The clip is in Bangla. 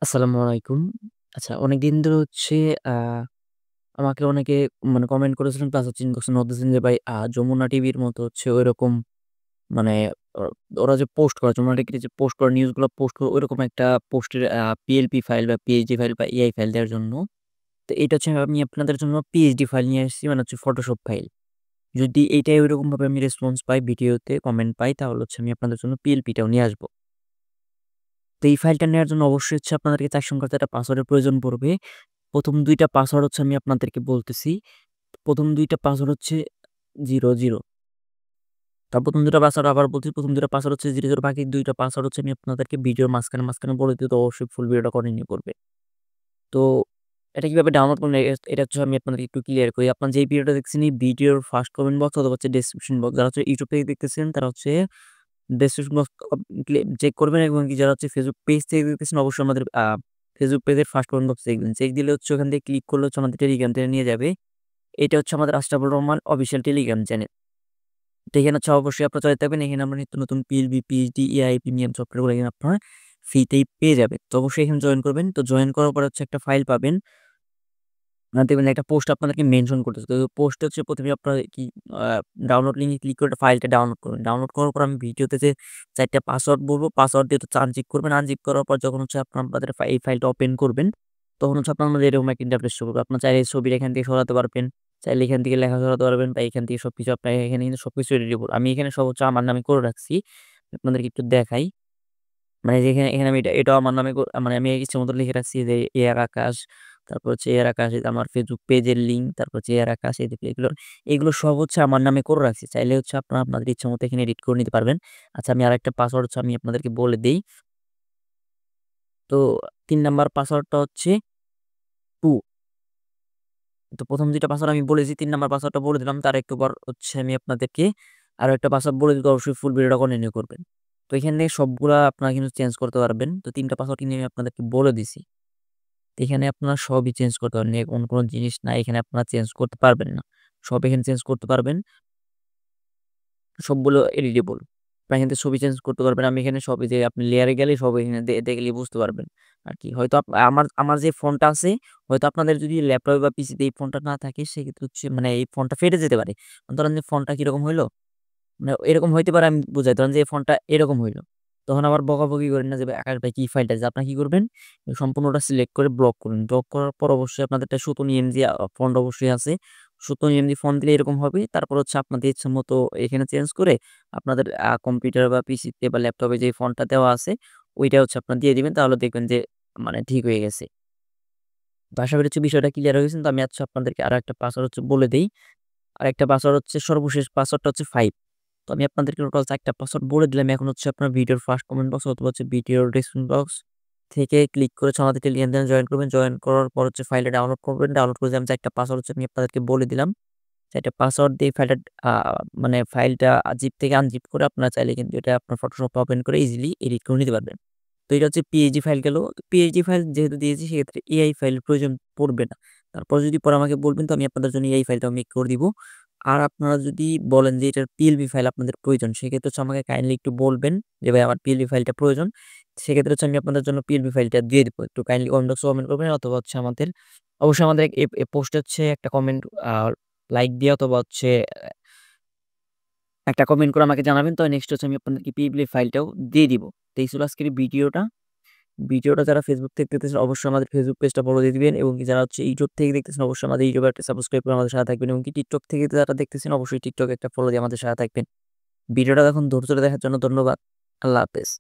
আসসালামু আলাইকুম। আচ্ছা, অনেকদিন ধরে হচ্ছে আ আমাকে অনেকে মানে কমেন্ট করেছিলেন প্লাস হচ্ছে ইনবক্সে নক দিয়েছেন যে ভাই যমুনা টিভির মতো হচ্ছে ঐরকম মানে অ ওরা যে পোস্ট করে যমুনা টিভিতে যে পোস্ট করে নিউজগুলো পোস্ট করে ঐরকম একটা পোস্টের পিএলপি ফাইল বা পিএইচডি ফাইল বা এআই ফাইল দেওয়ার জন্য। তো এটা হচ্ছে আমি আপনাদের জন্য পিএইচডি ফাইল নিয়ে আসছি মানে হচ্ছে ফটোশপ ফাইল। যদি এইটাই ঐরকমভাবে আমি রেসপন্স পাই ভিডিওতে কমেন্ট পাই তাহলে হচ্ছে আমি আপনাদের জন্য পিএলপিটাও নিয়ে আসবো। তো এই ফাইলটা নেওয়ার জন্য অবশ্যই হচ্ছে আপনাদেরকে ৪ সংখ্যার একটা পাসওয়ার্ডের প্রয়োজন পড়বে। ১ম ২ টা পাসওয়ার্ড হচ্ছে আমি আপনাদেরকে বলতেছি। ১ম ২ টা পাসওয়ার্ড হচ্ছে ০, ০। তার ১ম ২ টা পাসওয়ার্ড আবার বলছি, ১ম ২ টা পাসওয়ার্ড হচ্ছে ০, ০ বাকি ২ টা পাসওয়ার্ড হচ্ছে আমি আপনাদেরকে ভিডিওর মাঝখানে বলে দিই তো অবশ্যই ফুল ভিডিওটা কন্টিনিউ করবে। তো এটা কিভাবে ডাউনলোড করবেন এটা হচ্ছে আমি আপনাদেরকে একটু ক্লিয়ার করি। আপনার যেই ভিডিওটা দেখছেন এই ভিডিওর ফার্স্ট কমেন্ট বক্স অথবা হচ্ছে ডেসক্রিপশন বক্স যারা হচ্ছে YouTube থেকে দেখতেছেন তারা হচ্ছে ডেসক্রিপশন বক্স চেক করবেন এবং কি যারা হচ্ছে Facebook পেজ থেকে দেখতেছেন অবশ্যই আমাদের Facebook পেজের ফার্স্ট কমেন্ট বক্স চেক দিন। চেক দিলে হচ্ছে ওখান থেকে ক্লিক করলে হচ্ছে আমাদের টেলিগ্রাম চ্যানেলে নিয়ে যাবে। এটা হচ্ছে আমাদের Ashrafur Rahman official Telegram channel. তো এখানে হচ্ছে অবশ্যই আপনারা চলে থাকবেন। এখানে আমরা নিত্য নতুন পিএলবি, পিএইচডি, এআই, প্রিমিয়াম সফটওয়্যারগুলো এখানে আপনারা ফ্রিতেই পেয়ে যাবেন। তো অবশ্যই এখানে জয়েন করবেন। তো জয়েন করার পরে হচ্ছে একটা ফাইল পাবেন। দেখবেন একটা পোস্ট আপনাদেরকে মেনশন করতেছে। তো পোস্টে হচ্ছে ১ম এ আপনার কি আ ডাউনলোড লিঙ্কে ক্লিক করে ফাইলটা ডাউনলোড করবেন। ডাউনলোড করার পর আমি ভিডিওতে যে ৪ টা পাসওয়ার্ড বলব, পাসওয়ার্ড দিয়ে হচ্ছে আনজিপ করবেন। আনজিপ করার পর যখন হচ্ছে আপনাদের এই ফাইলটা ওপেন করবেন, তখন হচ্ছে আপনার মধ্যে এরকম একটা ইন্টারফেস শো করবে। আপনার চাইলে ছবিটা এখান থেকে সরাতে পারবেন, চাইলে এখান থেকে লেখা সরাতে পারবেন বা এখান থেকে সবকিছু আপনার এখানে কিন্তু সবকিছু এডিটেবল। আমি এখানে সব হচ্ছে আমার নামে করে রাখছি। আপনাদেরকে একটু দেখাই। মানে যেখানে এখানে আমি এটাও আমার নামে মানে আমি ইচ্ছামত লিখে রাখছি যে এয়ার আকাশ, তারপর হচ্ছে এয়ার আকাশ এই যে আমার Facebook পেজের লিঙ্ক, তারপর হচ্ছে এয়ার আকাশ এগুলো সব হচ্ছে আমার নামে করে রাখছি। চাইলে হচ্ছে আপনারা আপনাদের ইচ্ছামত এখানে এডিট করে নিতে পারবেন। আচ্ছা আমি আরেকটা পাসওয়ার্ড হচ্ছে আমি আপনাদেরকে বলে দেই। তো ৩ নাম্বার পাসওয়ার্ডটা হচ্ছে 2 তো ১ম ২ টা পাসওয়ার্ড আমি বলেছি, ৩ নাম্বার পাসওয়ার্ডটা বলে দিলাম। তার একটু পর হচ্ছে আমি আপনাদেরকে আরো একটা পাসওয়ার্ড বলে দিব। অবশ্যই ফুল ভিডিওটা কন্টিনিউ করবেন। তো এখান থেকে সবগুলা আপনারা কিন্তু চেঞ্জ করতে পারবেন। তো ৩ টা পাসওয়ার্ড কিন্তু আমি আপনাদেরকে বলে দিছি। তো এখানে আপনারা সবই চেঞ্জ করতে পারবেন। এমন কোন জিনিস নাই এখানে আপনারা চেঞ্জ করতে পারবেন না। সব এখানে চেঞ্জ করতে পারবেন। সবগুলো এডিটেবল। আপনারা এখান থেকে ছবি চেঞ্জ করতে পারবেন। আমি এখানে সব এই যে আপনি লেয়ারে গেলে সব এখানে দেখলেই বুঝতে পারবেন আরকি। হয়তো আমার আমার যে ফোনটা আছে, হয়তো আপনাদের যদি ল্যাপটপে বা পিসিতে এই ফোনটা না থাকে সেক্ষেত্রে হচ্ছে মানে এই ফোনটা ফেটে যেতে পারে। ধরেন যে ফোনটা কিরকম হইলো? মানে এরকম হইতে পারে আমি বুঝাই। ধরেন যে এই ফোনটা এরকম হইলো। তখন আবার বকাবকি করেন না যে, ভাই আকাশ ভাই কি ফাইলটা যে আপনারা কি করবেন? সম্পূর্ণটা সিলেক্ট করে ব্লক করুন। ব্লক করার পর অবশ্যই আপনাদের একটা সুতনি এমজি ফন্ট অবশ্যই আছে। সুতনি এমজি ফন্ট দিলে এরকম হবে। তারপর হচ্ছে আপনাদের ইচ্ছামতো এখানে চেঞ্জ করে আপনাদের কম্পিউটার বা পিসিতে বা ল্যাপটপে যে ফন্টটা দেওয়া আছে, ওইটা হচ্ছে আপনারা দিয়ে দিবেন। তাহলে দেখবেন যে মানে ঠিক হয়ে গেছে। তো আশা করি হচ্ছে বিষয়টা ক্লিয়ার হয়ে গেছে। তো আমি হচ্ছে আপনাদেরকে আরো একটা পাসওয়ার্ড হচ্ছে বলে দেই। আরেকটা পাসওয়ার্ড হচ্ছে সর্বশেষ পাসওয়ার্ডটা হচ্ছে 5 তো আমি আপনাদেরকে টোটাল ৪ টা পাসওয়ার্ড বলে দিলাম। এখন হচ্ছে আপনার ভিডিওর ফার্স্ট কমেন্ট বক্স অথবা হচ্ছে ভিডিওর ডেসক্রিপশন বক্স থেকে ক্লিক করে হচ্ছে আমাদের টেলিগ্রাম চ্যানেলে জয়েন করবেন। জয়েন করার পর হচ্ছে ফাইলটা ডাউনলোড করবেন। ডাউনলোড করে যে আমি ৪ টা পাসওয়ার্ড হচ্ছে আমি আপনাদেরকে বলে দিলাম। ৪ টা পাসওয়ার্ড দিয়ে ফাইলটা আ মানে ফাইলটা জিপ থেকে আনজিপ করে আপনারা চাইলে কিন্তু এটা আপনার ফটোশপ ওপেন করে ইজিলি এডিট করে নিতে পারবেন। তো এটা হচ্ছে পিএইচডি ফাইল গেল। পিএইচডি ফাইল যেহেতু দিয়েছি সেক্ষেত্রে এআই ফাইলের প্রয়োজন পড়বে না। তারপর যদি পরে আমাকে বলবেন তো আমি আপনাদের জন্য এআই ফাইলটাও মেক করে দিব। আর আপনারা যদি বলেন যে এটার পিএলবি ফাইল আপনাদের প্রয়োজন, সেক্ষেত্রে হচ্ছে আমাকে কাইন্ডলি একটু বলবেন যে, "ভাই আমার পিএলবি ফাইলটা প্রয়োজন।" সেক্ষেত্রে হচ্ছে আমি আপনাদের জন্য পিএলবি ফাইলটা দিয়ে দিব। একটু কাইন্ডলি কমেন্ট বক্সে কমেন্ট করবেন অথবা হচ্ছে অবশ্যই আমাদের পোস্টে হচ্ছে একটা কমেন্ট লাইক দিয়ে অথবা হচ্ছে একটা কমেন্ট করে আমাকে জানাবেন। তো নেক্সট হচ্ছে আমি আপনাদেরকে পিএলবি ফাইলটাও দিয়ে দিব। তো এই ছিল আজকের এই ভিডিওটা। ভিডিওটা যারা Facebook থেকে দেখতেছেন অবশ্যই আমাদের Facebook পেজটা ফলো দিয়ে দিবেন এবং কি যারা হচ্ছে YouTube থেকে দেখতেছেন অবশ্যই আমাদের YouTube একটা সাবস্ক্রাইব করে আমাদের সাথে থাকবেন এবং কি TikTok থেকে যারা দেখতেছেন অবশ্যই TikTok একটা ফলো দিয়ে আমাদের সাথে থাকবেন। ভিডিওটা এখন ধৈর্য ধরে দেখার জন্য ধন্যবাদ। আল্লাহ হাফেজ।